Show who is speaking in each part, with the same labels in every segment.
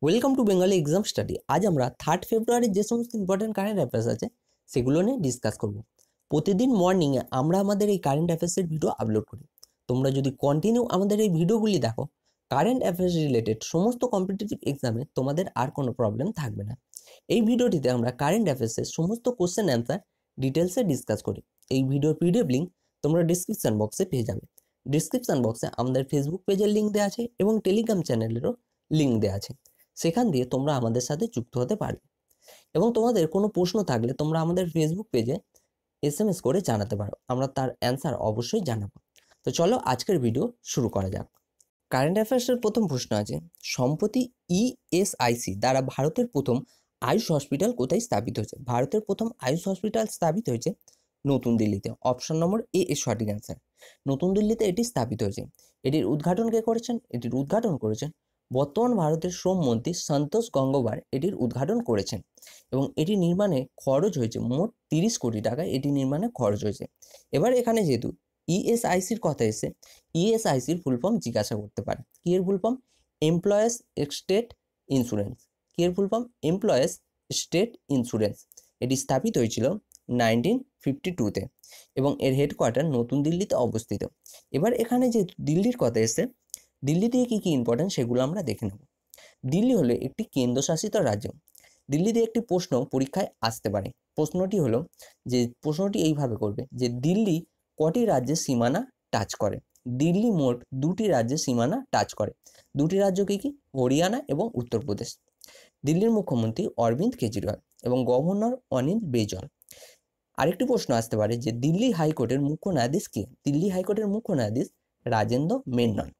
Speaker 1: Welcome to Bengali exam study. আজ আমরা 3 ফেব্রুয়ারির যে সমস্ত ইম্পর্টেন্ট কারেন্ট অ্যাফেয়ার্স আছে সেগুলো নিয়ে ডিসকাস করব। প্রতিদিন মর্নিংয়ে আমরা আমাদের এই কারেন্ট অ্যাফেয়ার্সের ভিডিও আপলোড করি। তোমরা যদি কন্টিনিউ আমাদের এই ভিডিওগুলি দেখো, কারেন্ট অ্যাফেয়ার্স রিলেটেড সমস্ত কম্পিটিটিভ এক্সামে তোমাদের আর কোনো প্রবলেম থাকবে না। এই ভিডিওটিতে আমরা কারেন্ট অ্যাফেয়ার্সের সমস্ত কোশ্চেন অ্যান্সার ডিটেলসে ডিসকাস করি। এই ভিডিওর পিডিএফ লিঙ্ক তোমরা ডিসক্রিপশন বক্সে পেয়ে যাবে। ডিসক্রিপশন বক্সে আমাদের ফেসবুক পেজের লিঙ্ক দেওয়া আছে এবং টেলিগ্রাম চ্যানেলেরও লিঙ্ক দেওয়া আছে। সেখান দিয়ে তোমরা আমাদের সাথে যুক্ত হতে পারবে এবং তোমাদের কোনো প্রশ্ন থাকলে তোমরা আমাদের ফেসবুক পেজে এসএমএস করে জানাতে পারো, আমরা তার অ্যান্সার অবশ্যই জানাবো। তো চলো আজকের ভিডিও শুরু করা যাক। কারেন্ট অ্যাফেয়ার্সের প্রথম প্রশ্ন আছে, সম্প্রতি ইএসআইসি দ্বারা ভারতের প্রথম আয়ুষ হসপিটাল কোথায় স্থাপিত হয়েছে? ভারতের প্রথম আয়ুষ হসপিটাল স্থাপিত হয়েছে নতুন দিল্লিতে। অপশন নম্বর এ এর সঠিক অ্যান্সার। নতুন দিল্লিতে এটি স্থাপিত হয়েছে। এটির উদ্ঘাটন কে করেছেন? এটির উদ্ঘাটন করেছেন বর্তমান ভারতের শ্রমমন্ত্রী সন্তোষ গঙ্গোয়ার এটির উদ্ঘাটন করেছেন এবং এটি নির্মাণে খরচ হয়েছে মোট 30 কোটি টাকা। এটি নির্মাণে খরচ হয়েছে। এবার এখানে যেহেতু ইএসআইসির কথা এসে, ইএসআইসির ফুল ফর্ম জিজ্ঞাসা করতে পারে। কি এর full form? Employees state insurance. কি এর full form? Employees state insurance. এটি স্থাপিত হয়েছিল 1952-তে এবং এর হেডকোয়ার্টার নতুন দিল্লিতে অবস্থিত। এবার এখানে যে দিল্লির কথা এসে, দিল্লি থেকে কী কী ইম্পর্টেন্ট সেগুলো আমরা দেখে নেব। দিল্লি হলো একটি কেন্দ্রশাসিত রাজ্য। দিল্লি থেকে একটি প্রশ্ন পরীক্ষায় আসতে পারে। প্রশ্নটি হলো যে, প্রশ্নটি এইভাবে করবে যে দিল্লি কটি রাজ্যের সীমানা টাচ করে? দিল্লি মোট 2টি রাজ্যের সীমানা টাচ করে। 2টি রাজ্য কী কী? হরিয়ানা এবং উত্তরপ্রদেশ। দিল্লির মুখ্যমন্ত্রী অরবিন্দ কেজরিওয়াল এবং গভর্নর অনিল বেইজল। আরেকটি প্রশ্ন আসতে পারে যে দিল্লি হাইকোর্টের মুখ্য ন্যায়াধীশ কে? দিল্লি হাইকোর্টের মুখ্য ন্যায়াধীশ রাজেন্দ্র মেনন।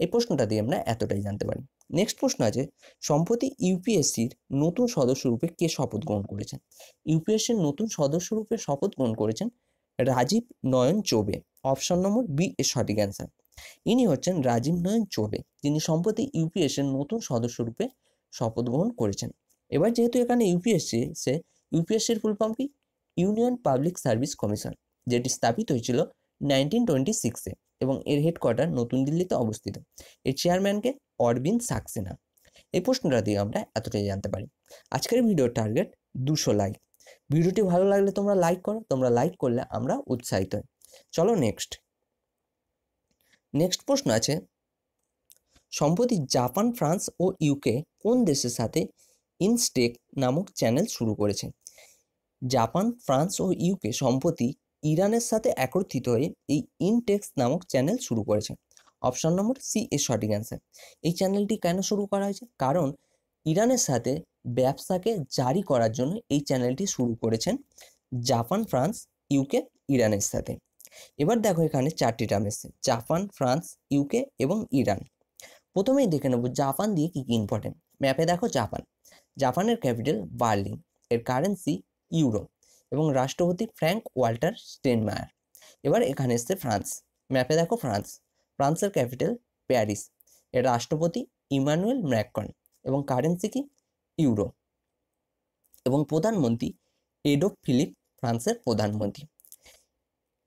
Speaker 1: এই প্রশ্নটা দিয়ে আমরা এতটাই জানতে পারি। নেক্সট প্রশ্ন আছে, সম্প্রতি ইউপিএসসির নতুন সদস্যরূপে কে শপথ গ্রহণ করেছেন? ইউপিএসসির নতুন সদস্যরূপে শপথ গ্রহণ করেছেন রাজীব নয়ন চৌবে। অপশন নম্বর বি এর সঠিক অ্যান্সার। ইনি হচ্ছেন রাজীব নয়ন চৌবে, যিনি সম্প্রতি ইউপিএসসির নতুন সদস্যরূপে শপথ গ্রহণ করেছেন। এবার যেহেতু এখানে ইউপিএসসির ফুল ফর্ম কি? ইউনিয়ন পাবলিক সার্ভিস কমিশন, যেটি স্থাপিত হয়েছিল 1926-এ এবং এর হেডকোয়ার্টার নতুন দিল্লিতে অবস্থিত। এর চেয়ারম্যানকে অরবিন্দ সাক্সেনা। এই প্রশ্নটা দিয়ে আমরা এতটাই জানতে পারি। আজকের ভিডিওর টার্গেট 200 লাইক। ভিডিওটি ভালো লাগলে তোমরা লাইক করো, তোমরা লাইক করলে আমরা উৎসাহিত হই। চলো নেক্সট প্রশ্ন আছে, সম্প্রতি জাপান, ফ্রান্স ও ইউকে কোন দেশের সাথে ইনস্টেক নামক চ্যানেল শুরু করেছে? জাপান, ফ্রান্স ও ইউকে সম্প্রতি ইরানের সাথে একত্রিত হয়ে এই ইনটেক্স নামক চ্যানেল শুরু করেছে। অপশন নম্বর সি এর সঠিক অ্যান্সার। এই চ্যানেলটি কেন শুরু করা হয়েছে? কারণ ইরানের সাথে ব্যবসাকে জারি করার জন্য এই চ্যানেলটি শুরু করেছেন জাপান, ফ্রান্স, ইউকে, ইরানের সাথে। এবার দেখো এখানে 4টি টার্ম এসছে, জাপান, ফ্রান্স, ইউকে এবং ইরান। প্রথমেই দেখে নেব জাপান দিয়ে কী কী ইম্পর্টেন্ট। ম্যাপে দেখো জাপানের ক্যাপিটাল বার্লিন, এর কারেন্সি ইউরো এবং রাষ্ট্রপতি ফ্র্যাঙ্ক ওয়াল্টার স্টেইনমায়ার। এবার এখানে এসছে ফ্রান্স। ম্যাপে দেখো ফ্রান্সের ক্যাপিটাল প্যারিস, এর রাষ্ট্রপতি ইমানুয়েল ম্যাক্রন এবং কারেন্সি কি? ইউরো এবং প্রধানমন্ত্রী এডোব ফিলিপ, ফ্রান্সের প্রধানমন্ত্রী।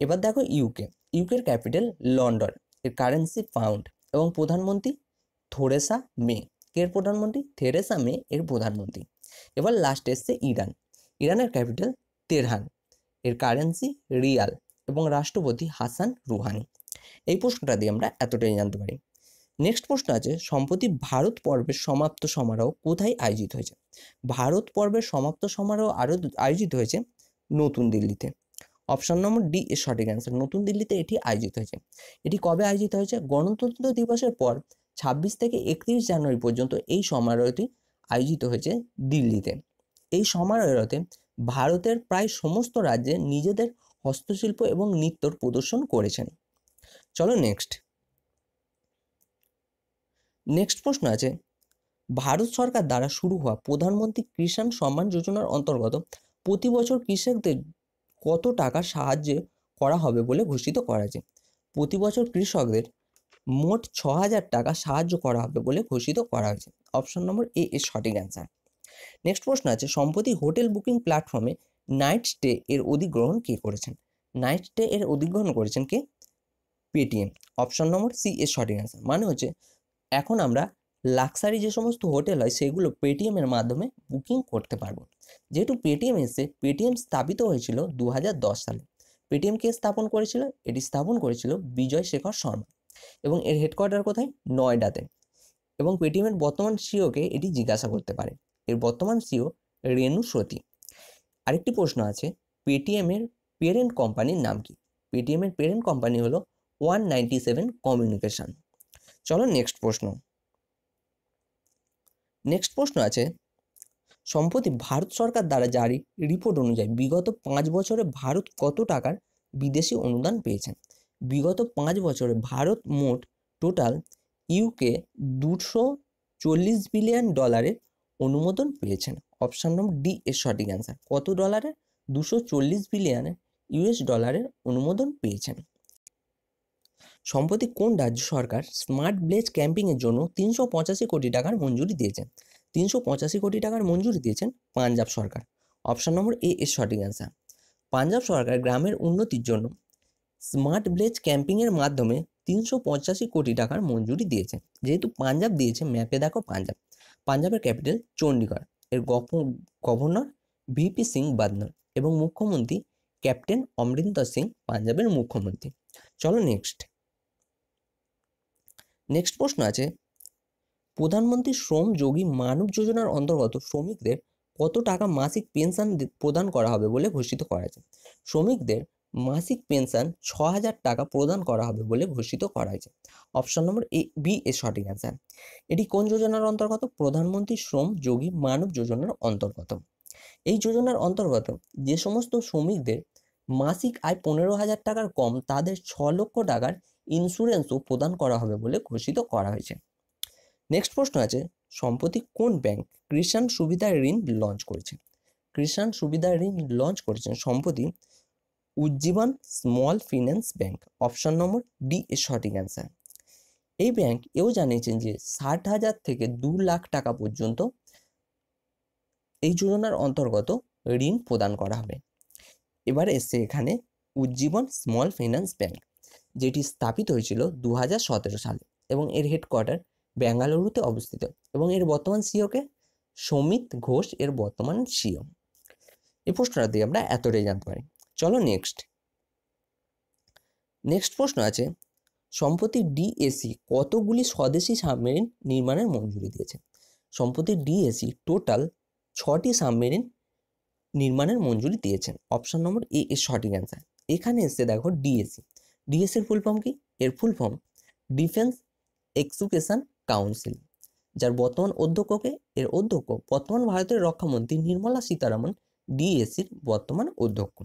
Speaker 1: এবার দেখো ইউকের ক্যাপিটাল লন্ডন, এর কারেন্সি পাউন্ড এবং প্রধানমন্ত্রী থেরেসা মে। এর প্রধানমন্ত্রী থেরেসা মে, এর প্রধানমন্ত্রী। এবার লাস্টে এসছে ইরানের ক্যাপিটাল তেহরান, এর কারেন্সি রিয়াল এবং রাষ্ট্রপতি হাসান রুহানি। এই প্রশ্নটা দিয়ে আমরা এতটাই জানতে পারি। নেক্সট প্রশ্ন আছে, সম্প্রতি ভারত পর্বের সমাপ্ত সমারোহ কোথায় আয়োজিত হয়েছে? ভারত পর্বের সমাপ্ত সমারোহ আয়োজিত হয়েছে নতুন দিল্লিতে। অপশন নম্বর ডি এর সঠিক অ্যান্সার। নতুন দিল্লিতে এটি আয়োজিত হয়েছে। এটি কবে আয়োজিত হয়েছে? গণতন্ত্র দিবসের পর 26 থেকে 31 জানুয়ারি পর্যন্ত এই সমারোহটি আয়োজিত হয়েছে দিল্লিতে। এই সমারোহতে ভারতের প্রায় সমস্ত রাজ্যে নিজেদের হস্তশিল্প এবং নৃত্যর প্রদর্শন করেছেন। চলো নেক্সট প্রশ্ন আছে, ভারত সরকার দ্বারা শুরু হওয়া প্রধানমন্ত্রী কিষাণ সম্মান যোজনার অন্তর্গত প্রতি বছর কৃষকদের কত টাকা সাহায্য করা হবে বলে ঘোষিত করা হয়েছে? প্রতি বছর কৃষকদের মোট 6000 টাকা সাহায্য করা হবে বলে ঘোষিত করা হয়েছে। অপশন নম্বর এ এর সঠিক অ্যান্সার। নেক্সট প্রশ্ন আছে, সম্প্রতি হোটেল বুকিং প্ল্যাটফর্মে নাইট স্টে এর অধিগ্রহণ কে করেছেন? নাইট স্টে এর অধিগ্রহণ করেছেন কে? পেটিএম। অপশন নম্বর সি এর সঠিক অ্যান্সার। মানে হচ্ছে এখন আমরা লাক্সারি যে সমস্ত হোটেল হয় সেগুলো পেটিএমের মাধ্যমে বুকিং করতে পারবো। যেহেতু পেটিএম এসে পেটিএম স্থাপিত হয়েছিল 2010 সালে। পেটিএম কে স্থাপন করেছিল? এটি স্থাপন করেছিল বিজয় শেখর শর্মা এবং এর হেডকোয়ার্টার কোথায়? নয়ডাতে। এবং পেটিএমের বর্তমান সিইওকে এটি জিজ্ঞাসা করতে পারে। এর বর্তমান সিইও রেণু সতী। আরেকটি প্রশ্ন আছে, পেটিএমের পেরেন্ট কোম্পানির নাম কি? পেটিএমের পেরেন্ট কোম্পানি হলো 197 কমিউনিকেশন। চলো নেক্সট প্রশ্ন। নেক্সট প্রশ্ন আছে, সম্প্রতি ভারত সরকার দ্বারা জারি রিপোর্ট অনুযায়ী বিগত 5 বছরে ভারত কত টাকার বিদেশি অনুদান পেয়েছেন? বিগত 5 বছরে ভারত মোট টোটাল ইউকে 240 বিলিয়ন ডলারের অনুমোদন পেয়েছেন। অপশান নম্বর ডি এর সঠিক অ্যান্সার। কত ডলারের? 240 বিলিয়ন ইউএস ডলারের অনুমোদন পেয়েছেন। সম্প্রতি কোন রাজ্য সরকার স্মার্ট ভিলেজ ক্যাম্পিংয়ের জন্য 385 কোটি টাকার মঞ্জুরি দিয়েছেন? 385 কোটি টাকার মঞ্জুরি দিয়েছেন পাঞ্জাব সরকার। অপশান নম্বর এ এর সঠিক অ্যান্সার। পাঞ্জাব সরকার গ্রামের উন্নতির জন্য স্মার্ট ভিলেজ ক্যাম্পিংয়ের মাধ্যমে 385 কোটি টাকার মঞ্জুরি দিয়েছে। যেহেতু পাঞ্জাব দিয়েছে, ম্যাপে দেখো পাঞ্জাব। পাঞ্জাবের ক্যাপিটাল চণ্ডীগড়। এর গভর্নর ভিপি সিং বাদনর এবং মুখ্যমন্ত্রী ক্যাপ্টেন অমরিন্দর সিং পাঞ্জাবের মুখ্যমন্ত্রী। চলো নেক্সট প্রশ্ন আছে, প্রধানমন্ত্রী শ্রম যোগী মানব যোজনার অন্তর্গত শ্রমিকদের কত টাকা মাসিক পেনশন প্রদান করা হবে বলে ঘোষিত করা হয়েছে? শ্রমিকদের মাসিক পেনশন 6,000 টাকা প্রদান করা হবে বলে ঘোষিত করা হয়েছে। অপশন নম্বর এ বি এর সঠিক অ্যান্সার। এটি কোন যোজনার অন্তর্গত? প্রধানমন্ত্রী শ্রম যোগী মানব যোজনার অন্তর্গত। এই যোজনার অন্তর্গত যে সমস্ত শ্রমিকদের মাসিক আয় 15,000 টাকার কম, তাদের 6 লক্ষ টাকার ইন্স্যুরেন্সও প্রদান করা হবে বলে ঘোষিত করা হয়েছে। নেক্সট প্রশ্ন আছে, সম্প্রতি কোন ব্যাংক কিষাণ সুবিধা ঋণ লঞ্চ করেছে? কিষাণ সুবিধা ঋণ লঞ্চ করেছেন সম্প্রতি Ujjivan small finance bank. Option number D এর সঠিক অ্যান্সার। এই ব্যাংক এও জানিয়েছেন যে 60,000 থেকে 2 লাখ টাকা পর্যন্ত এই যোজনার অন্তর্গত ঋণ প্রদান করা হবে। এবার এসে এখানে উজ্জীবন স্মল ফিন্যান্স ব্যাংক, যেটি স্থাপিত হয়েছিল 2017 সালে এবং এর হেডকোয়ার্টার বেঙ্গালুরুতে অবস্থিত এবং এর বর্তমান সিইওকে সমিত ঘোষ এর বর্তমান সিইও। এই প্রশ্নটা দিয়ে আমরা এতটাই জানতে পারি। চলো নেক্সট প্রশ্ন আছে, সম্প্রতি ডিএসি কতগুলি স্বদেশি সাবমেরিন নির্মাণের মঞ্জুরি দিয়েছে? সম্প্রতি ডিএসি টোটাল 6টি সাবমেরিন নির্মাণের মঞ্জুরি দিয়েছেন। অপশন নম্বর এ এর সঠিক অ্যান্সার। এখানে এসে দেখো ডিএসির ফুল ফর্ম কি? এর full form defence execution council, যার বর্তমান অধ্যক্ষকে বর্তমান ভারতের রক্ষামন্ত্রী নির্মলা সীতারামন ডিএসির বর্তমান অধ্যক্ষ।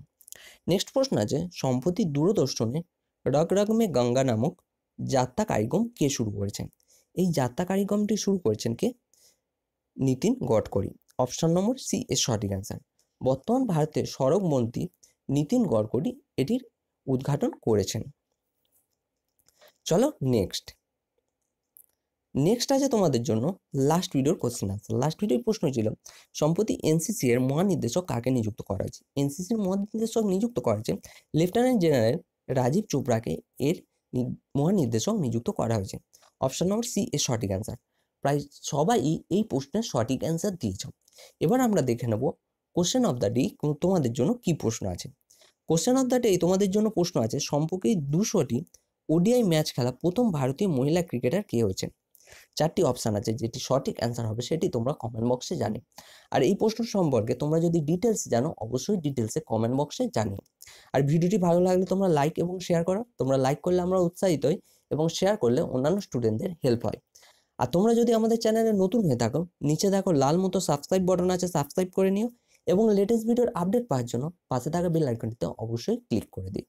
Speaker 1: নেক্সট প্রশ্ন আছে, সম্প্রতি দূরদর্শনে রগ রগ মে গঙ্গা নামক যাত্রা কার্যক্রম কে শুরু করেছেন? এই যাত্রা কার্যক্রমটি শুরু করেছেন কে? Nitin Gadkari. Option number C এর সঠিক অ্যান্সার। বর্তমান ভারতের সড়ক মন্ত্রী নীতিন গডকরি এটির উদ্ঘাটন করেছেন। চলো নেক্সট আছে তোমাদের জন্য লাস্ট ভিডিওর কোশ্চেন আনসার। লাস্ট ভিডিওর প্রশ্ন ছিল, সম্প্রতি এনসিসি এর মহানির্দেশক কাকে নিযুক্ত করা হয়েছে? এনসিসির মহানির্দেশক নিযুক্ত করা হয়েছে লেফটেন্যান্ট জেনারেল রাজীব চোপড়াকে এর মহানির্দেশক নিযুক্ত করা হয়েছে। অপশন নম্বর সি এর সঠিক অ্যান্সার। প্রায় সবাই এই প্রশ্নের সঠিক অ্যান্সার দিয়েছ। এবার আমরা দেখে নেব কোশ্চেন অফ দ্য ডে তোমাদের জন্য কি প্রশ্ন আছে। কোশ্চেন অফ দ্য ডে তোমাদের জন্য প্রশ্ন আছে, সম্পর্কে 200টি ওডিআই ম্যাচ খেলা প্রথম ভারতীয় মহিলা ক্রিকেটার কে হয়েছেন? 4টি অপশান আছে, যেটি সঠিক অ্যান্সার হবে সেটি তোমরা কমেন্ট বক্সে জানিও। আর এই প্রশ্ন সম্পর্কে তোমরা যদি ডিটেলস জানো অবশ্যই ডিটেলসে কমেন্ট বক্সে জানিও। আর ভিডিওটি ভালো লাগলে তোমরা লাইক এবং শেয়ার করো। তোমরা লাইক করলে আমরা উৎসাহিত হই এবং শেয়ার করলে অন্যান্য স্টুডেন্টদের হেল্প হয়। আর তোমরা যদি আমাদের চ্যানেলে নতুন হয়ে থাকো, নিচে দেখো লাল মতো সাবস্ক্রাইব বাটন আছে, সাবস্ক্রাইব করে নিও এবং লেটেস্ট ভিডিওর আপডেট পাওয়ার জন্য পাশে থাকা বেল আইকনটিতে অবশ্যই ক্লিক করে দিও।